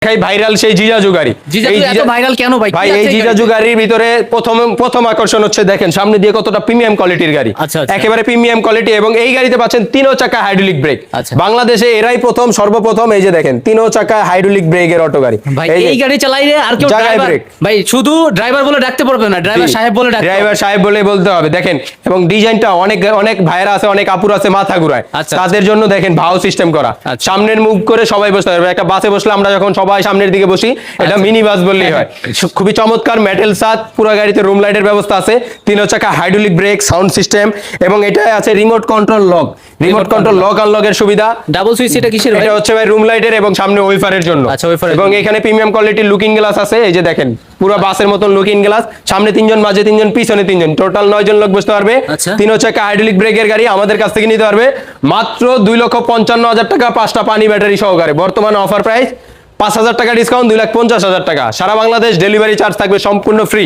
Viral সেই জিজাজু গাড়ি। Viral কেন ভাই? ভাই এই জিজাজু গাড়ির ভিতরে প্রথম আকর্ষণ হচ্ছে দেখেন সামনে দিয়ে কতটা প্রিমিয়াম কোয়ালিটির গাড়ি, একেবারে প্রিমিয়াম কোয়ালিটি। এবং এই গাড়িতে পাচ্ছেন 3 চাকা হাইড্রোলিক ব্রেক। বাংলাদেশে এরাই সর্বপ্রথম এই যে দেখেন 3 চাকা হাইড্রোলিক ব্রেকের অটো গাড়ি। ভাই এই গাড়ি চালাইলে আর কেউ ড্রাইভার ভাই শুধু ড্রাইভার বলে ডাকতে পারবে না, ড্রাইভার সাহেব বলে ডাকতে হবে। ড্রাইভার সাহেব বলে বলতে হবে। দেখেন এবং ডিজাইনটা অনেক ভাইরা আছে, অনেক আপুর আছে মাথা ঘুরায়, তাদের জন্য দেখেন ভাও সিস্টেম করা। সামনের মুভ করে সবাই বসতে পারবে। একটা বাসে বসলে আমরা যখন সবাই সামনের দিকে বসি, এটা মিনি বাস বললেই হয়। খুবই চমৎকার মেটাল ছাদ, পুরো গাড়িতে রুম লাইটের ব্যবস্থা আছে, 3 চাকা হাইড্রোলিক ব্রেক, সাউন্ড সিস্টেম এবং এটা আছে remote control lock. Remote control lock আনলকের সুবিধা। ডাবল সুইচ এটা কিসের ভাই? এটা হচ্ছে ভাই রুম লাইটের এবং সামনে ওয়াইফারের জন্য। এবং এখানে প্রিমিয়াম কোয়ালিটির লুকিং গ্লাস আছে। এই যে দেখেন পুরো বাসের মতন লুকিং গ্লাস, সামনে 3 জন, মাঝে 3 জন, পিছনে 3 জন, টোটাল 9 জন লোক বসতে পারবে। 3 চাকা হাইড্রোলিক ব্রেকের গাড়ি আমাদের কাছ থেকে নিতে পারবে মাত্র 2,55,000 টাকা, 5টা পানি ব্যাটারি সহকারে। বর্তমানে অফার প্রাইস 5,000 টাকা ডিসকাউন্ট, 2,50,000 টাকা। সারা বাংলাদেশ ডেলিভারি চার্জ থাকবে সম্পূর্ণ ফ্রি।